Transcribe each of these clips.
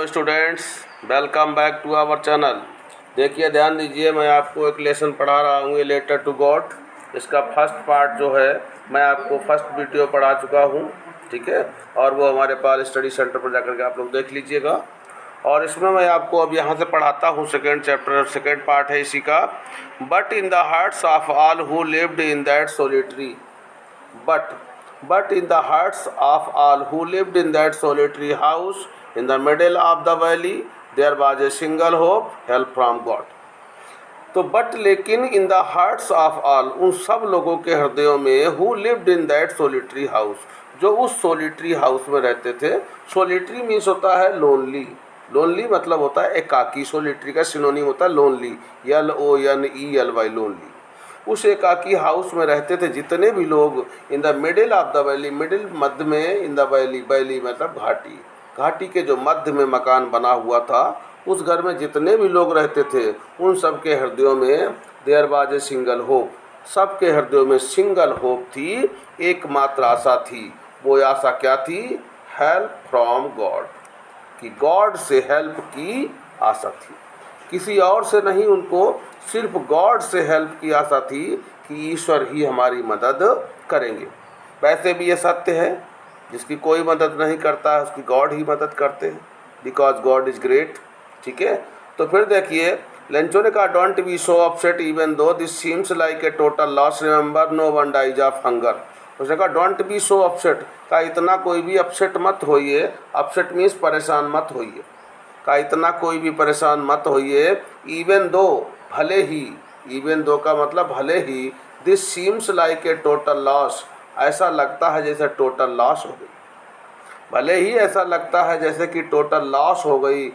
Hello students, welcome back to our channel. देखिए, ध्यान दीजिए, मैं आपको एक लेसन पढ़ा रहा हूँ, ये लेटर टू गॉड। इसका फर्स्ट पार्ट जो है मैं आपको फर्स्ट वीडियो पढ़ा चुका हूँ, ठीक है। और वो हमारे पास स्टडी सेंटर पर जाकर के आप लोग देख लीजिएगा। और इसमें मैं आपको अब यहाँ से पढ़ाता हूँ सेकेंड चैप्टर, सेकेंड पार्ट है इसी का। But in the hearts of all who lived in that solitary But in the hearts of all who lived in that solitary house in the middle of the valley, there was a single hope, help from God. तो but लेकिन in the hearts of all, उन सब लोगों के हृदयों में, who lived in that solitary house, जो उस सोलिटरी हाउस में रहते थे। सोलिटरी मीन्स होता है लोनली। लोनली मतलब होता है एकाकी। सोलिटरी का सिनोनिम होता है लोनली, LONELY, लोनली। उस एकाकी हाउस में रहते थे जितने भी लोग। In the middle of the valley, middle मध्य में, इन द वैली, वैली मतलब घाटी, घाटी के जो मध्य में मकान बना हुआ था, उस घर में जितने भी लोग रहते थे उन सब के हृदयों में there was a single hope, सबके हृदयों में सिंगल होप थी, एकमात्र आशा थी। वो आशा क्या थी? हेल्प फ्रॉम गॉड, कि गॉड से हेल्प की आशा थी, किसी और से नहीं। उनको सिर्फ गॉड से हेल्प की आशा थी कि ईश्वर ही हमारी मदद करेंगे। वैसे भी ये सत्य है, जिसकी कोई मदद नहीं करता है उसकी गॉड ही मदद करते हैं, बिकॉज गॉड इज़ ग्रेट, ठीक है। तो फिर देखिए, लेंचो ने कहा don't be so upset even though this seems like a total loss, remember no one dies of hunger. उसने कहा डोंट बी सो अपसेट, कहा इतना कोई भी अपसेट मत होइए। अपसेट मीन्स परेशान मत होइए, का इतना कोई भी परेशान मत होइए। इवन दो, भले ही, इवन दो का मतलब भले ही, this seems like a total loss, ऐसा लगता है जैसे टोटल लॉस हो गई। भले ही ऐसा लगता है जैसे कि टोटल लॉस हो गई,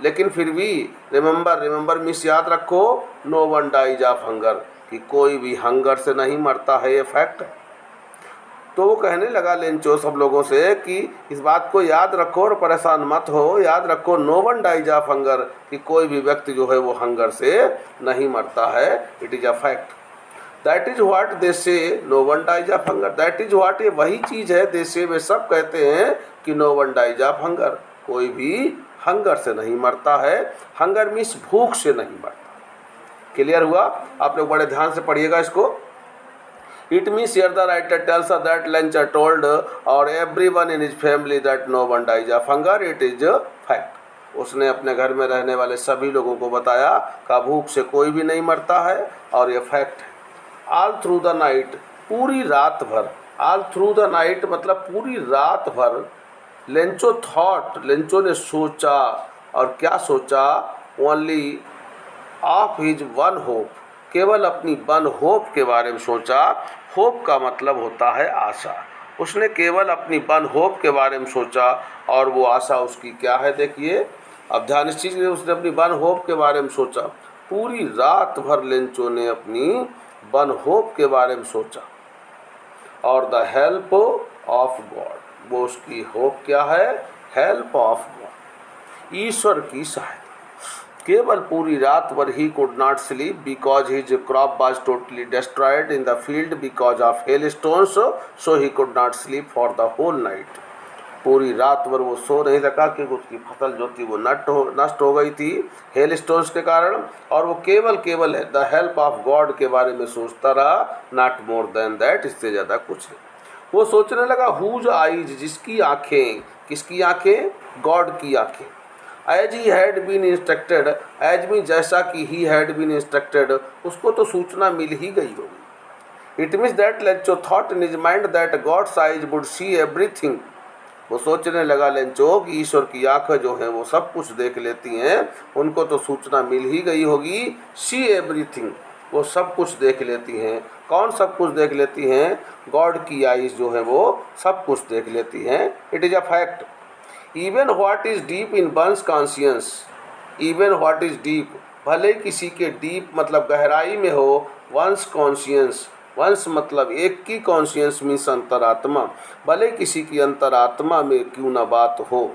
लेकिन फिर भी रिमेंबर, रिमेंबर मीन्स याद रखो, no one dies of hunger, कि कोई भी हंगर से नहीं मरता है, ये फैक्ट है। तो वो कहने लगा लेंचो सब लोगों से कि इस बात को याद रखो और परेशान मत हो। याद रखो, no one dies of hunger, कि कोई भी व्यक्ति जो है वो हंगर से नहीं मरता है। It is a fact. That is what they say, no one dies of hunger. That is what, ये वही चीज़ है, दे से, वे सब कहते हैं कि no one dies of hunger, कोई भी हंगर से नहीं मरता है। हंगर मीन्स भूख से नहीं मरता। क्लियर हुआ? आप लोग बड़े ध्यान से पढ़िएगा इसको। It means here the writer tells us that Lencher told or everyone in his family that no one dies of hunger. It is a fact. उसने अपने घर में रहने वाले सभी लोगों को बताया कि भूख से कोई भी नहीं मरता है, और ये फैक्ट है। All through the night, पूरी रात भर, all through the night मतलब पूरी रात भर, लेंचो थॉट, लेंचो ने सोचा, और क्या सोचा? Only of his one hope, केवल अपनी वन होप के बारे में सोचा। होप का मतलब होता है आशा। उसने केवल अपनी वन होप के बारे में सोचा, और वो आशा उसकी क्या है? देखिए, अब ध्यान इस चीज़ में, उसने अपनी वन होप के बारे में सोचा। पूरी रात भर लेंचो ने अपनी वन होप के बारे में सोचा, और द हेल्प ऑफ गॉड, वो उसकी होप क्या है? हेल्प ऑफ गॉड, ईश्वर की सहायता। केवल पूरी रात भर ही could not sleep because his crop was totally destroyed in the field because of hailstones, so he could not sleep for the whole night. पूरी रात भर वो सो नहीं सका क्योंकि उसकी फसल जो थी वो नष्ट हो गई थी हेल स्टोन्स के कारण, और वो केवल द हेल्प ऑफ गॉड के बारे में सोचता रहा, नॉट मोर देन दैट, इससे ज़्यादा कुछ नहीं। वो सोचने लगा हुज आईज, जिसकी आँखें, किसकी आँखें? गॉड की आँखें। As he had been instructed, as me जैसा कि ही हैड बीन इंस्ट्रक्टेड, उसको तो सूचना मिल ही गई होगी। It means that Lencho thought in his mind that God's eyes would see everything. वो सोचने लगा लेंचो कि ईश्वर की आँखें जो हैं वो सब कुछ देख लेती हैं, उनको तो सूचना मिल ही गई होगी। सी एवरीथिंग, वो सब कुछ देख लेती हैं। कौन सब कुछ देख लेती हैं? गॉड की आइज जो है वो सब कुछ देख लेती हैं। It is a fact. Even what is deep in one's conscience, even what is deep, भले किसी के डीप मतलब गहराई में हो, वंस कॉन्शियंस, वंस मतलब एक की, कॉन्शियंस मीन्स अंतरात्मा, भले किसी की अंतरात्मा में क्यों ना बात हो,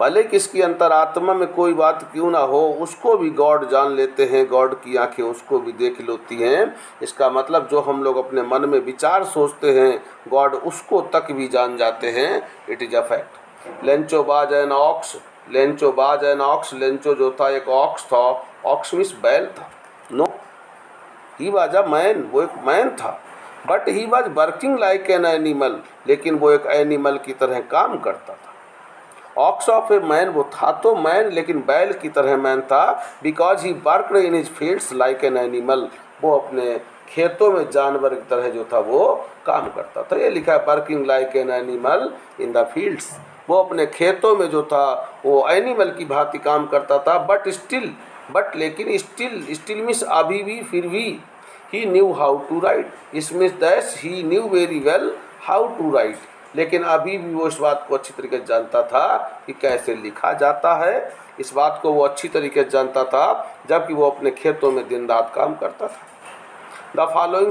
भले किसकी अंतरात्मा में कोई बात क्यों ना हो, उसको भी गॉड जान लेते हैं। गॉड की आंखें उसको भी देख लेती हैं। इसका मतलब जो हम लोग अपने मन में विचार सोचते हैं, गॉड उसको तक भी जान जाते हैं। It is a fact. Lencho was an ox, Lencho was an ox, Lencho जो था एक ऑक्स था, ऑक्स मीन्स बैल था। No, he was a man, वो एक मैन था, but he was working like an animal, लेकिन वो एक एनिमल की तरह काम करता था। ऑक्स ऑफ ए मैन, वो था तो मैन लेकिन बैल की तरह मैन था, because he worked in his fields like an animal, वो अपने खेतों में जानवर की तरह जो था वो काम करता था। ये लिखा है working like an animal in the fields, वो अपने खेतों में जो था वो एनिमल की भांति काम करता था। बट स्टिल, बट लेकिन स्टिल मीन्स अभी भी, फिर भी, he knew how to write, इसमें that he knew very well how to write, लेकिन अभी भी वो इस बात को अच्छी तरीके से जानता था कि कैसे लिखा जाता है। इस बात को वो अच्छी तरीके से जानता था जबकि वो अपने खेतों में दिन रात काम करता था। द फॉलोइंग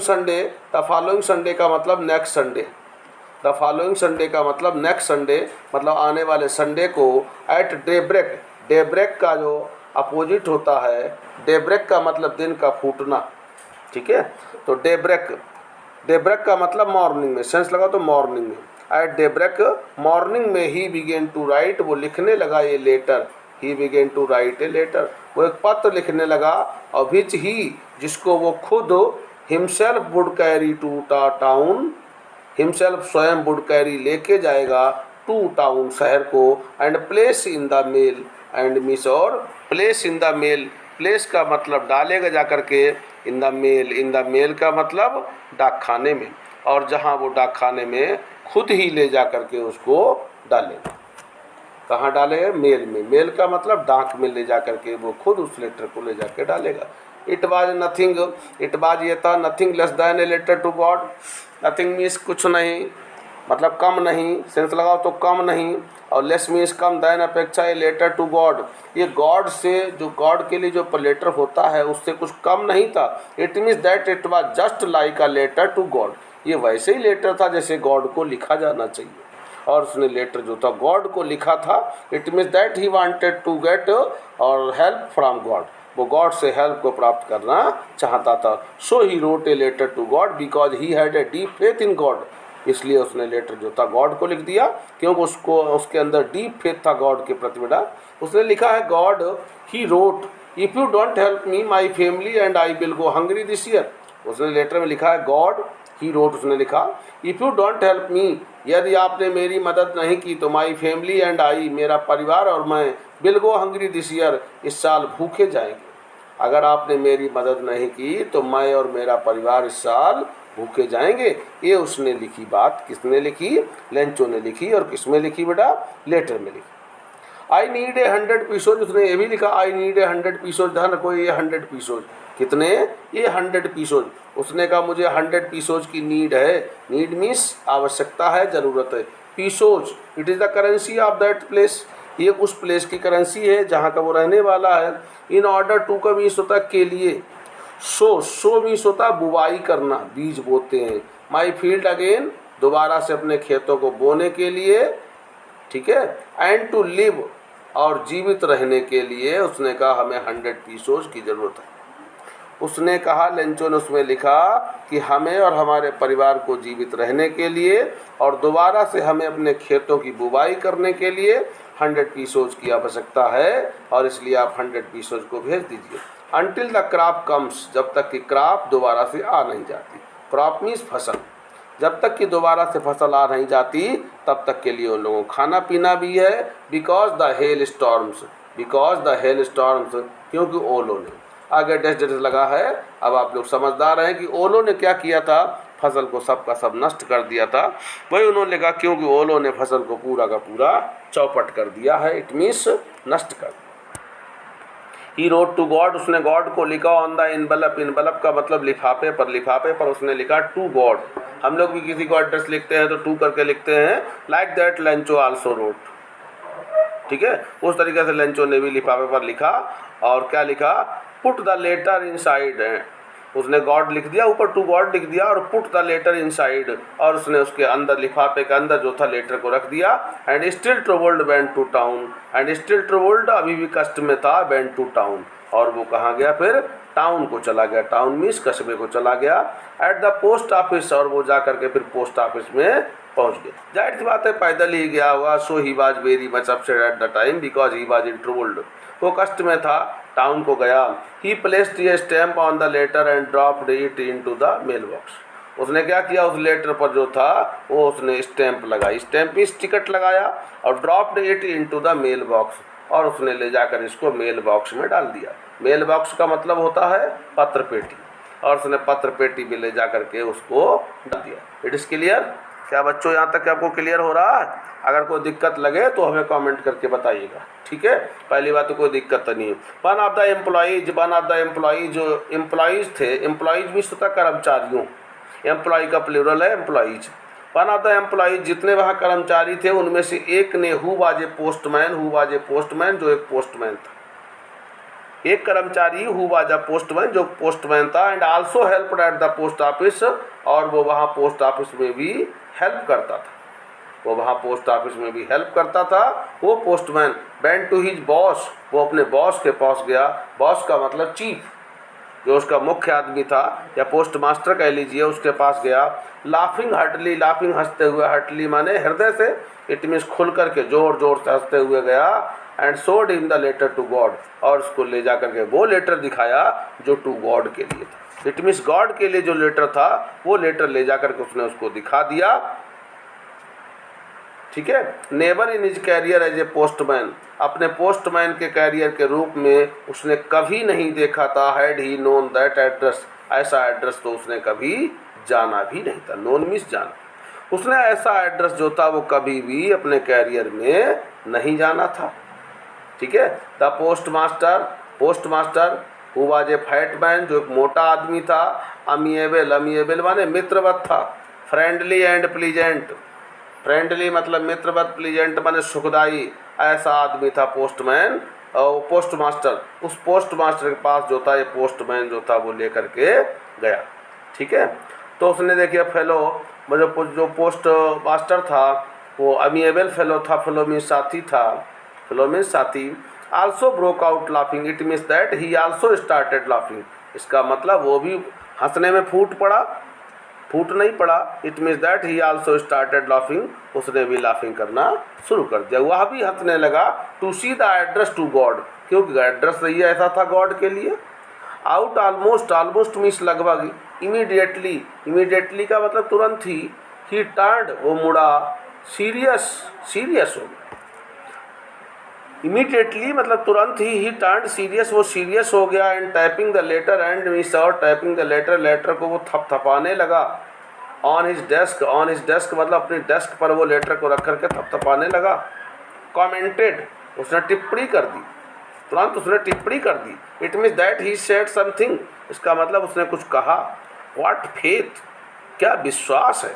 संडे का मतलब next Sunday, the following Sunday का मतलब नेक्स्ट संडे, मतलब आने वाले संडे को, एट डेब्रेक, डेब्रेक का जो अपोजिट होता है, डेब्रेक का मतलब दिन का फूटना, ठीक है। तो डेब्रेक, डेब्रेक का मतलब मॉर्निंग में, सेंस लगा तो मॉर्निंग में, एट डेब्रेक मॉर्निंग में ही बिगेन टू राइट, वो लिखने लगा ये letter, he began to write a letter, वो एक पत्र लिखने लगा, और विच ही, जिसको वो खुद himself would carry to town, himself स्वयं वुड कैरी लेके जाएगा टू टाउन शहर को, and place in the mail, and miss, और place in the mail, place का मतलब डालेगा जा करके, इन द मेल का मतलब डाक खाने में, और जहाँ वो डाक खाने में खुद ही ले जा करके उसको डालेगा। कहाँ डालेगा? मेल में। मेल का मतलब डाक में ले जा करके वो खुद उस लेटर को ले जाके डालेगा। It was nothing, it was ये था, nothing less than a letter to God. Nothing means कुछ नहीं, मतलब कम नहीं, सेंस लगाओ तो कम नहीं, और लेस मीन्स कम, दैन अपेक्षा ए लेटर टू गॉड, ये गॉड से, जो गॉड के लिए जो लेटर होता है उससे कुछ कम नहीं था। It means that it was just like a letter to God, ये वैसे ही लेटर था जैसे गॉड को लिखा जाना चाहिए, और उसने लेटर जो था गॉड को लिखा था। It means that he wanted to get और हेल्प फ्रॉम गॉड, वो गॉड से हेल्प को प्राप्त करना चाहता था। So he wrote a letter to God because he had a deep faith in God, इसलिए उसने लेटर जो था गॉड को लिख दिया क्योंकि उसको, उसके अंदर डीप फेथ था गॉड के प्रति। बेटा उसने लिखा है, God he wrote, if you don't help me my family and I will go hungry this year. उसने लेटर में लिखा है, गॉड ही रोट, उसने लिखा, if you don't help me, यदि आपने मेरी मदद नहीं की तो माई फैमिली एंड आई, मेरा परिवार और मैं, will go hungry this year, इस साल भूखे जाएंगे। अगर आपने मेरी मदद नहीं की तो मैं और मेरा परिवार इस साल भूखे जाएंगे। ये उसने लिखी बात, किसने लिखी? लेंचो ने लिखी। और किसमें लिखी बेटा? लेटर में लिखी। आई नीड ए 100 पीसोज, उसने ये भी लिखा, आई नीड ए 100 पीसोज, ध्यान रखो ये 100 पीसोज, कितने? ये 100 पीसोज। उसने कहा मुझे 100 पीसोज की नीड है, नीड मीन्स आवश्यकता है, ज़रूरत है। Pesos, it is the currency of that place, ये उस प्लेस की करेंसी है जहाँ का वो रहने वाला है। इन ऑर्डर टू का मीन्स होता है के लिए, सो मीन्स होता है बुवाई करना, बीज बोते हैं। माई फील्ड अगेन, दोबारा से अपने खेतों को बोने के लिए, ठीक है। एंड टू लिव, और जीवित रहने के लिए उसने कहा हमें 100 पीसोज की ज़रूरत है। उसने कहा, लेंचो ने उसमें लिखा कि हमें और हमारे परिवार को जीवित रहने के लिए और दोबारा से हमें अपने खेतों की बुवाई करने के लिए 100 पीसोज की आवश्यकता है, और इसलिए आप 100 पीसोज को भेज दीजिए। अनटिल द क्रॉप कम्स, जब तक कि क्रॉप दोबारा से आ नहीं जाती। क्रॉप मीन्स फसल, जब तक कि दोबारा से फसल आ नहीं जाती तब तक के लिए उन लोगों को खाना पीना भी है। Because the hell storms, because the hell storms, क्योंकि ओलों ने, आगे डैश डैश लगा है। अब आप लोग समझदार हैं कि ओलों ने क्या किया था, फसल को सब का सब नष्ट कर दिया था। वही उन्होंने लिखा, क्योंकि ओलों ने फसल को पूरा का पूरा चौपट कर दिया है, इट मीन्स नष्ट कर। ही रोट टू गॉड, उसने गॉड को लिखा ऑन द इनवलप, इनवलप का मतलब लिफाफे पर, लिफाफे पर उसने लिखा टू गॉड। हम लोग भी किसी को एड्रेस लिखते हैं तो टू करके लिखते हैं, like that Lencho also wrote, ठीक है। उस तरीके से लेंचो ने भी लिफाफे पर लिखा, और क्या लिखा? पुट द लेटर इनसाइड, उसने गॉड लिख दिया, ऊपर टू गॉड लिख दिया, और पुट द लेटर इनसाइड, और उसने उसके अंदर, लिफाफे के अंदर जो था लेटर को रख दिया। And still troubled went to town, and still troubled, अभी भी कष्ट में था, वेंट टू टाउन, और वो कहाँ गया फिर? टाउन को चला गया, टाउन मीन्स कस्बे को चला गया, एट द पोस्ट ऑफिस, और वो जा करके फिर पोस्ट ऑफिस में पहुंच गया। जाहिर सी बात है पैदल ही गया हुआ। So he was very much upset at the time because he was in troubled, वो कष्ट में था, टाउन को गया। He placed a stamp on the letter and dropped it into the mail box, उसने क्या किया, उस लेटर पर जो था वो उसने स्टैंप लगाई, स्टैंप इस टिकट लगाया, और dropped it into the mail box, और उसने ले जाकर इसको मेल बॉक्स में डाल दिया। मेल बॉक्स का मतलब होता है पत्र पेटी, और उसने पत्र पेटी में ले जा करके उसको डाल दिया। It is clear? क्या बच्चों यहाँ तक आपको क्लियर हो रहा है? अगर कोई दिक्कत लगे तो हमें कमेंट करके बताइएगा, ठीक है। पहली बात तो कोई दिक्कत नहीं है। वन ऑफ द एम्प्लॉइज जो एम्प्लॉइज थे, एम्प्लॉइज भी होता कर्मचारियों, एम्प्लॉय का प्लूरल है employees. One of the employees, जितने वहाँ कर्मचारी थे उनमें से एक ने हु वाज ए पोस्टमैन, जो एक पोस्टमैन था, एक कर्मचारी हु वाज अ पोस्टमैन, जो पोस्टमैन था, and also helped at the post office, और वो वहाँ पोस्ट ऑफिस में भी हेल्प करता था, वो वहाँ पोस्ट ऑफिस में भी हेल्प करता था। वो postman went to his boss, वो अपने बॉस के पास गया, बॉस का मतलब चीफ, जो उसका मुख्य आदमी था, या पोस्ट मास्टर कह लीजिए, उसके पास गया। लाफिंग हार्टली, लाफिंग हंसते हुए, हार्टली माने हृदय से, इट मीन्स खुल करके जोर जोर से हंसते हुए गया। And showed him the letter to God, और उसको ले जा करके वो लेटर दिखाया जो टू गॉड के लिए था, इट मीन्स गॉड के लिए जो लेटर था वो लेटर ले जा करके उसने उसको दिखा दिया, ठीक है। Never in his career as a postman, अपने पोस्टमैन के कैरियर के रूप में उसने कभी नहीं देखा था। Had he known that address, ऐसा एड्रेस तो उसने कभी जाना भी नहीं था। नोन मीन्स जाना, उसने ऐसा एड्रेस जो था वो कभी भी अपने कैरियर में नहीं जाना था, ठीक है। The postmaster who was a fat man, जो एक मोटा आदमी था। अमिएबल माने मित्रवत था। फ्रेंडली एंड प्लीजेंट, फ्रेंडली मतलब मित्रवत, प्लीजेंट माने सुखदाई, ऐसा आदमी था पोस्टमैन और पोस्टमास्टर। उस पोस्टमास्टर के पास जो था ये पोस्टमैन जो था वो लेकर के गया, ठीक है। तो उसने देखिए फेलो, मतलब जो पोस्ट मास्टर था वो अमिएबल फेलो था, फेलो मीन्स साथी था, फेलो मीन्स साथी। Also broke out laughing, it means that he also started laughing, इसका मतलब वो भी हंसने में फूट नहीं पड़ा। It means that he also started laughing, उसने भी लाफिंग करना शुरू कर दिया, वह भी हंसने लगा। To see the address to God, क्योंकि एड्रेस सही ऐसा था गॉड के लिए। आउट ऑलमोस्ट मीन्स लगभग। इमीडिएटली का मतलब तुरंत ही टर्न्ड, वो मुड़ा। सीरियस हो गया। इमीडिएटली मतलब तुरंत ही टर्न्ड सीरियस, वो सीरियस हो गया। And typing the letter, and means और टाइपिंग द लेटर को वो थपथपाने लगा। ऑन हिज डेस्क मतलब अपनी डेस्क पर वो लेटर को रख करके थपथपाने लगा। कॉमेंटेड, उसने टिप्पणी कर दी, तुरंत उसने टिप्पणी कर दी। It means that he said something, इसका मतलब उसने कुछ कहा। व्हाट फेथ, क्या विश्वास है।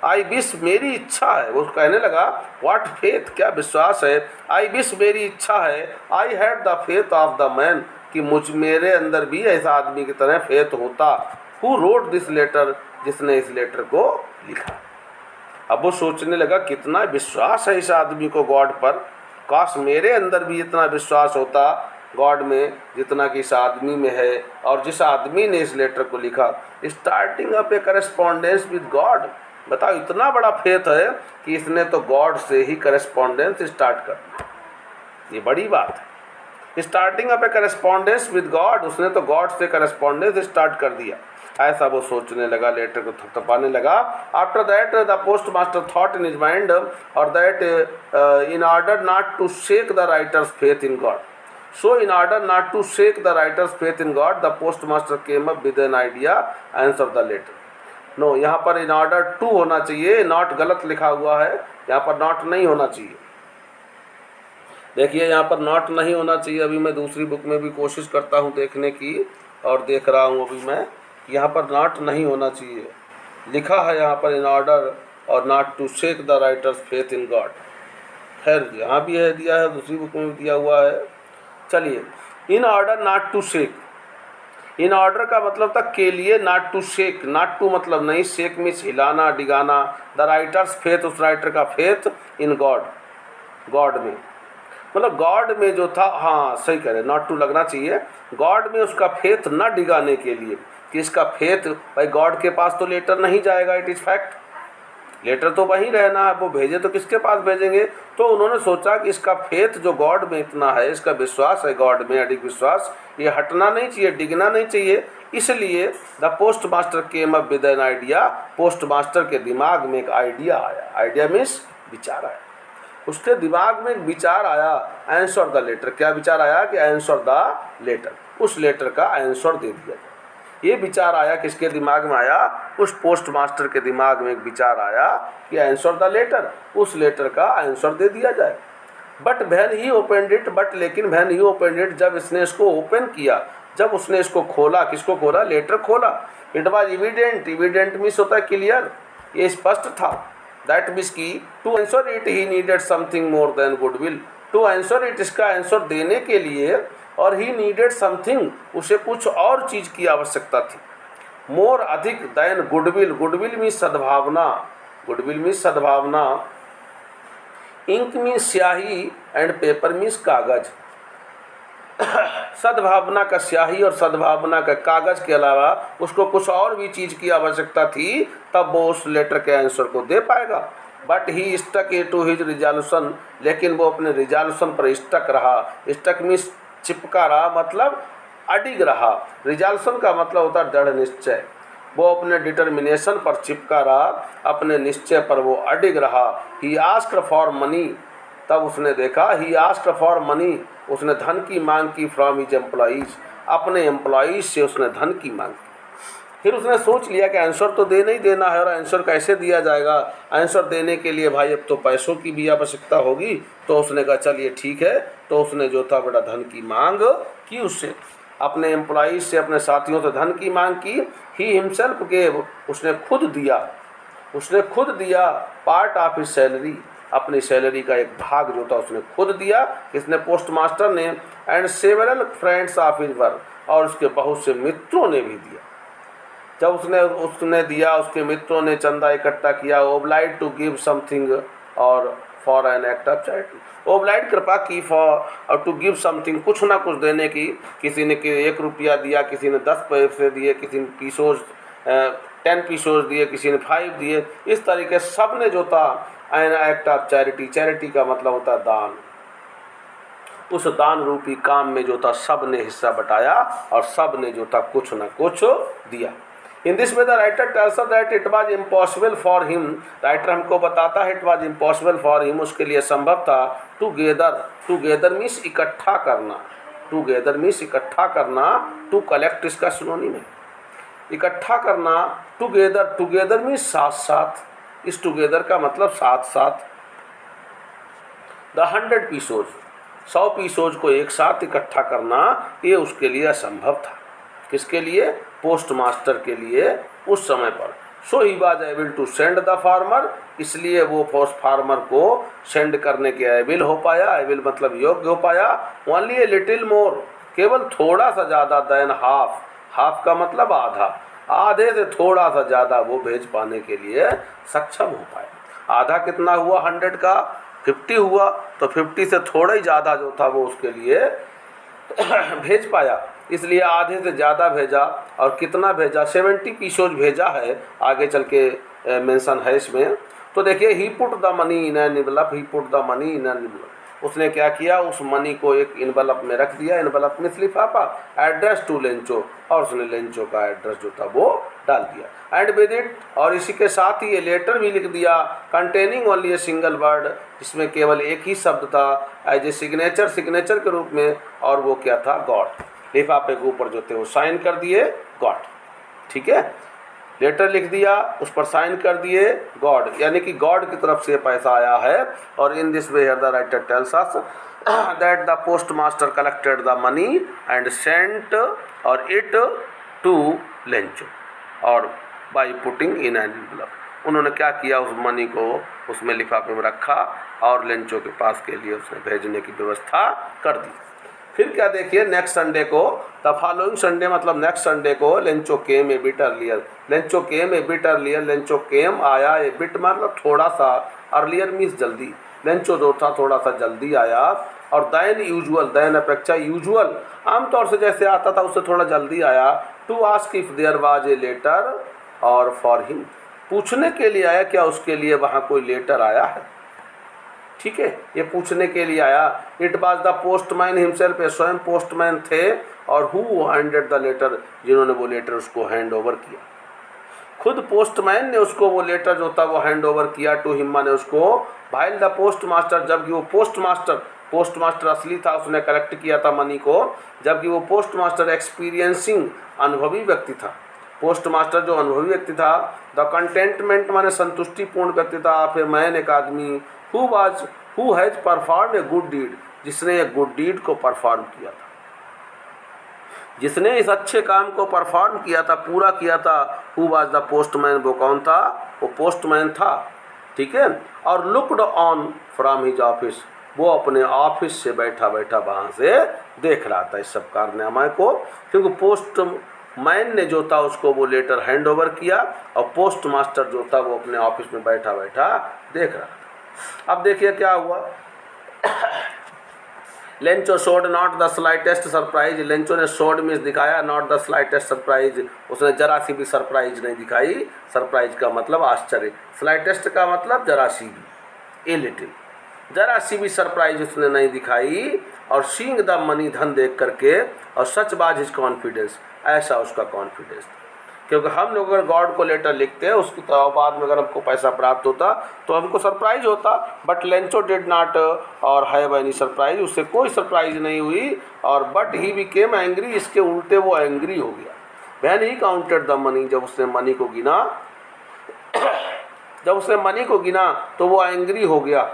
आई विश, मेरी इच्छा है, वो कहने लगा व्हाट फेथ, क्या विश्वास है। आई विश, मेरी इच्छा है। I had the faith of the man, कि मेरे अंदर भी ऐसा आदमी की तरह फेथ होता। हु रोट दिस लेटर, जिसने इस लेटर को लिखा। अब वो सोचने लगा कितना विश्वास है इस आदमी को गॉड पर, काश मेरे अंदर भी इतना विश्वास होता गॉड में जितना कि इस आदमी में है, और जिस आदमी ने इस लेटर को लिखा। Starting up A correspondence with God, बताओ इतना बड़ा फेथ है कि इसने तो गॉड से ही करेस्पॉन्डेंस स्टार्ट कर दिया, ये बड़ी बात है। Starting up A correspondence with God, उसने तो गॉड से करेस्पॉन्डेंस स्टार्ट कर दिया, ऐसा वो सोचने लगा, लेटर को थपथपाने लगा। After that the post master thought in his mind और that in order not to shake the writer's faith in God, so in order not to shake the writer's faith in God the post master came up with an idea answer the letter. No, यहाँ पर in order to होना चाहिए, not गलत लिखा हुआ है, यहाँ पर नॉट नहीं होना चाहिए। देखिए यहाँ पर नॉट नहीं होना चाहिए। अभी मैं दूसरी बुक में भी कोशिश करता हूँ देखने की, और देख रहा हूँ अभी मैं, यहाँ पर नॉट नहीं होना चाहिए। लिखा है यहाँ पर इन ऑर्डर और not to shake the writer's faith in God. खैर यहाँ भी है, दिया है, दूसरी बुक में भी दिया हुआ है। चलिए, in order not to shake, in order का मतलब था के लिए, not to shake, not to मतलब नहीं, शेक मीन्स हिलाना डिगाना। द राइटर्स फेथ, उस राइटर का फेथ इन गॉड, गॉड में। मतलब गॉड में जो था, हाँ सही कह रहे, नॉट टू लगना चाहिए, गॉड में उसका फेथ न डिगाने के लिए कि इसका फेथ, भाई गॉड के पास तो लेटर नहीं जाएगा, इट इज़ फैक्ट, लेटर तो वहीं रहना है, वो भेजे तो किसके पास भेजेंगे। तो उन्होंने सोचा कि इसका फेथ जो गॉड में इतना है, इसका विश्वास है गॉड में, अडिग विश्वास, ये हटना नहीं चाहिए, डिगना नहीं चाहिए। इसलिए the post master came up with an idea, post master के दिमाग में एक आइडिया आया, आइडिया मीन्स विचार आया, उसके दिमाग में एक विचार आया, आंसर द लेटर, क्या विचार आया कि आंसर द लेटर, उस लेटर का आंसर दे दिया जाए। ये विचार आया, किसके दिमाग में आया, उस पोस्ट मास्टर के दिमाग में एक विचार आया कि आंसर द लेटर, उस लेटर का आंसर दे दिया जाए। But when he opened it, but लेकिन व्हेन ही ओपनड इट, जब इसने इसको ओपन किया, जब उसने इसको खोला, किसको खोला, लेटर खोला, it was evident, evident means होता है क्लियर, ये स्पष्ट था, दैट मीन्स की to answer it he needed something more than goodwill, to answer it, इसका आंसर देने के लिए, और ही नीडेड समथिंग, उसे कुछ और चीज़ की आवश्यकता थी, मोर अधिक दैन गुडविल, गुडविल मीन्स सद्भावना, गुडविल मीन्स सद्भावना, इंक मीन्स स्याही एंड पेपर मीन्स कागज, सद्भावना का स्याही और सद्भावना का कागज के अलावा उसको कुछ और भी चीज़ की आवश्यकता थी, तब वो उस लेटर के आंसर को दे पाएगा। But he stuck to his resolution, लेकिन वो अपने रिजॉल्यूशन पर स्टक रहा, स्टक मीन्स चिपका रहा, मतलब अडिग रहा, रिजॉल्यूशन का मतलब होता है दृढ़ निश्चय, वो अपने डिटर्मिनेशन पर चिपका रहा, अपने निश्चय पर वो अडिग रहा। ही आस्क्ड फॉर मनी, तब उसने देखा, ही आस्क्ड फॉर मनी, उसने धन की मांग की, फ्रॉम हिज एम्प्लॉइज, अपने एम्प्लॉइज से उसने धन की मांग की। फिर उसने सोच लिया कि आंसर तो देना ही देना है, और आंसर कैसे दिया जाएगा, आंसर देने के लिए भाई अब तो पैसों की भी आवश्यकता होगी। तो उसने कहा चलिए ठीक है, तो उसने जो था बेटा धन की मांग की, उससे अपने एम्प्लॉइज से, अपने साथियों से धन की मांग की। ही हिमसेल्फ गेव, उसने खुद दिया, उसने खुद दिया, पार्ट ऑफ हिज सैलरी, अपनी सैलरी का एक भाग जो था उसने खुद दिया, किसने, पोस्ट मास्टर ने, and several friends of his work, और उसके बहुत से मित्रों ने भी दिया। जब उसने दिया, उसके मित्रों ने चंदा इकट्ठा किया, ओब्लाइड टू गिव समथिंग और for an act of charity, obliged कृपा की फॉर टू गिव समथिंग, कुछ ना कुछ देने की, किसी ने 1 रुपया दिया, किसी ने 10 पैसे दिए, किसी ने पीसोज 10 पीसोज दिए, किसी ने 5 दिए, इस तरीके सब ने जो था N act of charity, charity का मतलब होता है दान, उस दान रूपी काम में जो था सब ने हिस्सा बटाया, और सब ने जो था कुछ न कुछ दिया। इन this way the writer tells us that it was impossible for him, writer हमको बताता है it was impossible for him, उसके लिए संभव था, टुगेदर मीन्स इकट्ठा करना, टुगेदर मीन्स इकट्ठा करना, टू कलेक्ट इसका सिनोनिम है, इकट्ठा करना, टुगेदर, टुगेदर मीन्स साथ साथ, इस टुगेदर का मतलब साथ साथ, द 100 पीसोज, 100 पीसोज को एक साथ इकट्ठा करना, ये उसके लिए असंभव था, किसके लिए, पोस्ट मास्टर के लिए उस समय पर। So he was able to send the farmer, इसलिए वो पोस्ट फार्मर को सेंड करने के एबल हो पाया, एबल मतलब योग्य हो पाया, ओनली ए लिटिल मोर, केवल थोड़ा सा ज़्यादा, देन हाफ, हाफ का मतलब आधा, आधे से थोड़ा सा ज़्यादा वो भेज पाने के लिए सक्षम हो पाया। आधा कितना हुआ, 100 का 50 हुआ, तो 50 से थोड़ा ही ज़्यादा जो था वो उसके लिए भेज पाया, इसलिए आधे से ज़्यादा भेजा। और कितना भेजा, 70 पीसोज भेजा है, आगे चल के मेंशन है इसमें। तो देखिए, he put the money in an envelope, he put the money in an envelope, उसने क्या किया, उस मनी को एक इन्वलप में रख दिया, इन्वलप में लिफाफा, एड्रेस टू लेंचो, और उसने लेंचो का एड्रेस जो था वो डाल दिया, एंड विद इट, और इसी के साथ ही ये लेटर भी लिख दिया, containing only a single word, इसमें केवल एक ही शब्द था, एज ए सिग्नेचर, सिग्नेचर के रूप में, और वो क्या था, गॉड, लिफाफे के ऊपर जो थे वो साइन कर दिए गॉड, ठीक है, लेटर लिख दिया, उस पर साइन कर दिए गॉड, यानी कि गॉड की तरफ से पैसा आया है। और in this way the writer tells us that the post master collected the money and sent और इट टू लेंचो, और by putting in an envelope, उन्होंने क्या किया, उस मनी को उसमें लिफाफे में रखा और लेंचो के पास के लिए उसने भेजने की व्यवस्था कर दी। फिर क्या देखिए, नेक्स्ट संडे को, द फॉलोइंग संडे मतलब नेक्स्ट संडे को, Lencho came a bit earlier, Lencho came a bit earlier, Lencho came आया, ए बिट मतलब थोड़ा सा, अर्लियर मीन्स जल्दी, लेंचो जो था थोड़ा सा जल्दी आया, और दैन यूजुअल, दैन अपेक्षा यूजुअल, आमतौर से जैसे आता था उससे थोड़ा जल्दी आया। To ask if there was a letter और फॉर हिम, पूछने के लिए आया क्या उसके लिए वहाँ कोई लेटर आया है। ठीक है, ये पूछने के लिए आया। It was the postman himself, ये स्वयं पोस्टमैन थे और हु हैंडेड द लेटर, जिन्होंने वो लेटर उसको हैंड ओवर किया। खुद पोस्टमैन ने उसको वो लेटर जो था वो हैंड ओवर किया टू हिम, ने उसको। भाइल द पोस्ट मास्टर, जबकि वो पोस्टमास्टर असली था, उसने कलेक्ट किया था मनी को, जबकि वो पोस्टमास्टर एक्सपीरियंसिंग, अनुभवी व्यक्ति था। पोस्टमास्टर जो अनुभवी व्यक्ति था। द कंटेंटमेंट माने संतुष्टिपूर्ण व्यक्ति था। फिर मैन एक आदमी, who has perform a good deed, जिसने एक गुड डीड को परफॉर्म किया था, जिसने इस अच्छे काम को परफॉर्म किया था, पूरा किया था। हु वाज द पोस्टमैन, वो कौन था, वो पोस्टमैन था। ठीक है, और looked on from his office, वो अपने ऑफिस से बैठा बैठा वहाँ से देख रहा था इस सब कारनामा को, क्योंकि पोस्टमैन ने जो था उसको वो लेटर हैंड ओवर किया और पोस्ट मास्टर जो था वो अपने ऑफिस में बैठा बैठा देख रहा था। अब देखिए क्या हुआ। Lencho showed not the slightest surprise, Lencho ने शोड मीन्स दिखाया, नॉट द स्लाइटेस्ट सरप्राइज, उसने जरा सी भी सरप्राइज नहीं दिखाई। सरप्राइज का मतलब आश्चर्य, स्लाइटेस्ट का मतलब जरा सी भी, ए लिटिल, जरा सी भी सरप्राइज उसने नहीं दिखाई। और सीइंग द मनी, धन देख करके, और सच वाज हिज कॉन्फिडेंस, ऐसा उसका कॉन्फिडेंस था। क्योंकि हम लोग अगर गॉड को लेटर लिखते हैं उसके तो बाद में अगर हमको पैसा प्राप्त होता तो हमको सरप्राइज होता, बट लेंचो डिड नॉट और हैव एनी सरप्राइज, उससे कोई सरप्राइज नहीं हुई। और बट ही बिकेम एंग्री, इसके उल्टे वो एंग्री हो गया। When he counted the money, जब उसने मनी को गिना, जब उसने मनी को गिना तो वो एंग्री हो गया।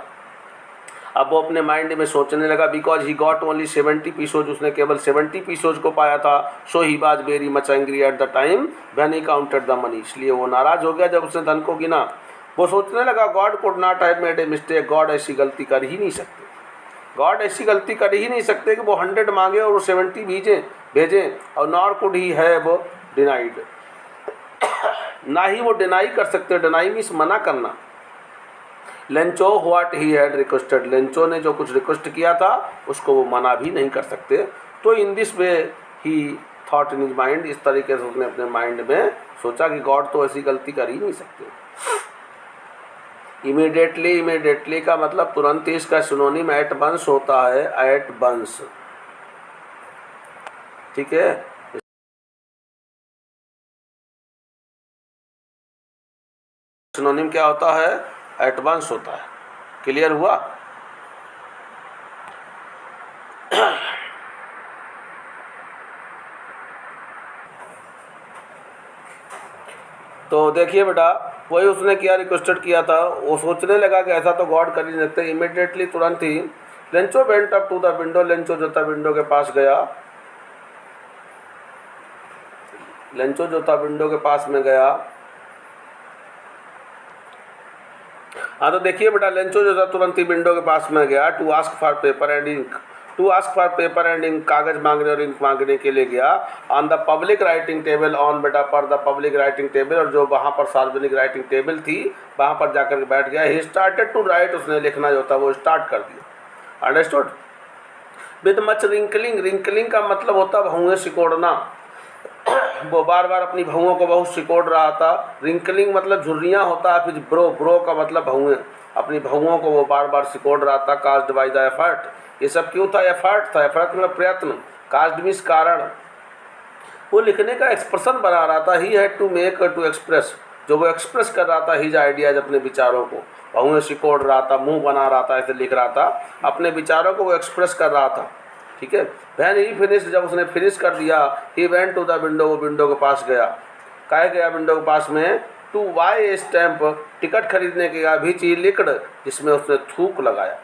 अब वो अपने माइंड में सोचने लगा, because he got only 70 pesos, उसने केवल 70 पीसोज को पाया था। So he was very much angry at the time when he counted the money, इसलिए वो नाराज हो गया जब उसने धन को गिना। वो सोचने लगा, God could not have made a mistake, God ऐसी गलती कर ही नहीं सकते, गॉड ऐसी गलती कर ही नहीं सकते कि वो 100 मांगे और वो 70 भेजें। और nor could he have denied, ना ही वो डिनाई कर सकते, डिनाई मीन्स मना करना। Lencho what he had requested, Lencho ने जो कुछ रिक्वेस्ट किया था उसको वो मना भी नहीं कर सकते। तो इन this way he thought in his mind, इस तरीके से उसने अपने माइंड में सोचा कि गॉड तो ऐसी गलती कर ही नहीं सकते। इमीडिएटली, इमीडिएटली का मतलब तुरंत ही, इसका सिनोनिम एट वंस होता है, एट वंस। ठीक है, सिनोनिम क्या होता है, एट वंस होता है। क्लियर हुआ। तो देखिए बेटा, वही उसने किया, रिक्वेस्टेड किया था। वो सोचने लगा कि ऐसा तो गॉड कर ही नहीं सकते। इमीडिएटली, तुरंत ही, Lencho went up to the window, Lencho जो था विंडो के पास गया, लेंचो जो था विंडो के पास में गया। हाँ, तो देखिए बेटा, लेंचो जो था तुरंत ही विंडो के पास में गया। To ask for paper and ink, to ask for paper and ink, कागज मांगने और इंक मांगने के लिए गया। On the public writing table, on बेटा पर द पब्लिक राइटिंग टेबल, और जो वहाँ पर सार्वजनिक राइटिंग टेबल थी वहाँ पर जाकर के बैठ गया। ही स्टार्टेड टू राइट, उसने लिखना जो था वो स्टार्ट कर दिया। Understood. With much wrinkling, wrinkling का मतलब होता है भौहें सिकोड़ना। वो बार बार अपनी भौहों को बहुत सिकोड़ रहा था। रिंकलिंग मतलब झुर्रियाँ होता है। फिर ब्रो का मतलब भौहें, अपनी भौहों को वो बार बार सिकोड़ रहा था। कास्ड बाय द एफर्ट, ये सब क्यों था, एफर्ट था, एफर्ट मतलब प्रयत्न, कास्ड मीन्स कारण। वो लिखने का एक्सप्रेशन बना रहा था। He had to make to express, जो वो एक्सप्रेस कर रहा था हिज आइडियाज, अपने विचारों को। भौहें सिकोड़ रहा था, मुंह बना रहा था, ऐसे लिख रहा था, अपने विचारों को वो एक्सप्रेस कर रहा था। ठीक है। वैन ही फिनिश, जब उसने फिनिश कर दिया, he went to the window, वो विंडो के पास गया। काहे गया विंडो के पास में, to buy a stamp, ticket खरीदने के गया। विच ही लिक्ड, जिसमें उसने थूक लगाया।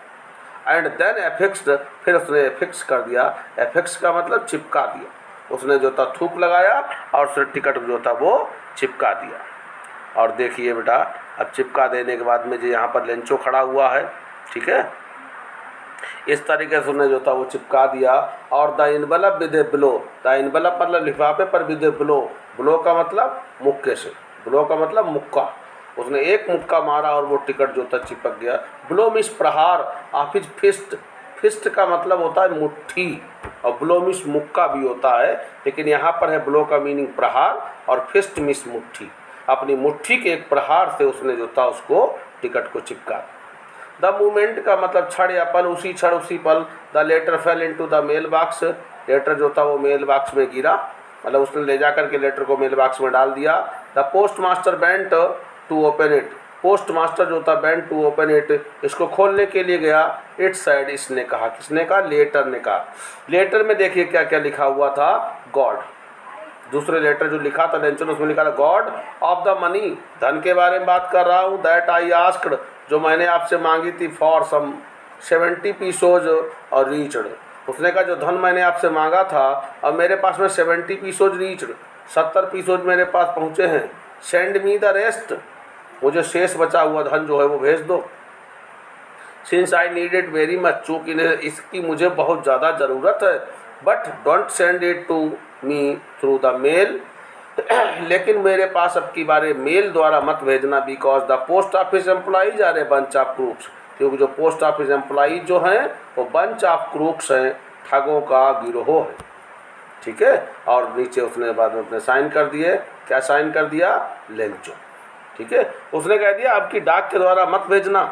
एंड देन एफिक्स्ड, फिर उसने एफिक्स कर दिया। एफिक्स का मतलब चिपका दिया। उसने जो था थूक लगाया और उसने टिकट जो था वो चिपका दिया। और देखिए बेटा, अब चिपका देने के बाद में जो यहाँ पर लेंचो खड़ा हुआ है, ठीक है, इस तरीके से उसने जो था वो चिपका दिया। और the envelope with a blow, the envelope मतलब लिफाफे पर विद ए ब्लो, ब्लो का मतलब मुक्के से, ब्लो का मतलब मुक्का। उसने एक मुक्का मारा और वो टिकट जो था चिपक गया। ब्लो मीन्स प्रहार, ऑफ हिज फिस्ट, फिस्ट का मतलब होता है मुट्ठी, और ब्लो मीन्स मुक्का भी होता है, लेकिन यहाँ पर है ब्लो का मीनिंग प्रहार और फिस्ट मीन्स मुट्ठी। अपनी मुट्ठी के एक प्रहार से उसने जो था उसको टिकट को चिपका। द मूवमेंट का मतलब क्षण या पल, उसी क्षण उसी पल। The letter fell into the mail box, letter जो था वो मेल बॉक्स में गिरा, मतलब उसने ले जा करके लेटर को मेल बॉक्स में डाल दिया। The post master went to open it, post master जो था बेंट टू ओपन इट, इसको खोलने के लिए गया। इट साइड, इसने कहा, किसने कहा? लेटर ने कहा। लेटर में देखिए क्या क्या लिखा हुआ था, गॉड। दूसरे लेटर जो लिखा था लेंचन, उसमें लिखा था गॉड ऑफ द मनी, धन के बारे में बात कर रहा हूँ। दैट आई आस्क्ड, जो मैंने आपसे मांगी थी, फॉर सम 70 पीसोज और रीच्ड, उसने कहा जो धन मैंने आपसे मांगा था अब मेरे पास में 70 पीसोज रीच्ड, 70 पीसोज मेरे पास पहुँचे हैं। सेंड मी द रेस्ट, वो जो शेष बचा हुआ धन जो है वो भेज दो। Since I need it very much, चूँकि इसकी मुझे बहुत ज़्यादा ज़रूरत है। But don't send it to me through the mail, लेकिन मेरे पास अब की बारे मेल द्वारा मत भेजना, because the post office employees are a bunch of crooks, क्योंकि जो पोस्ट ऑफिस एम्प्लॉइज जो हैं वो बंच ऑफ क्रूक्स हैं, ठगों का गिरोह है। ठीक है, और नीचे उसने बाद में अपने साइन कर दिए, क्या साइन कर दिया? लेंचो। ठीक है, उसने कह दिया आपकी डाक के द्वारा मत भेजना।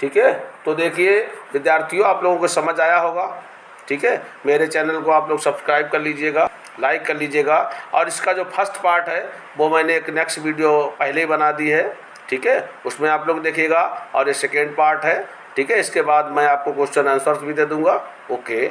ठीक है, तो देखिए विद्यार्थियों, आप लोगों को समझ आया होगा। ठीक है, मेरे चैनल को आप लोग सब्सक्राइब कर लीजिएगा, लाइक कर लीजिएगा, और इसका जो फर्स्ट पार्ट है वो मैंने एक नेक्स्ट वीडियो पहले ही बना दी है। ठीक है, उसमें आप लोग देखिएगा, और ये सेकेंड पार्ट है। ठीक है, इसके बाद मैं आपको क्वेश्चन आंसर्स भी दे दूँगा। ओके।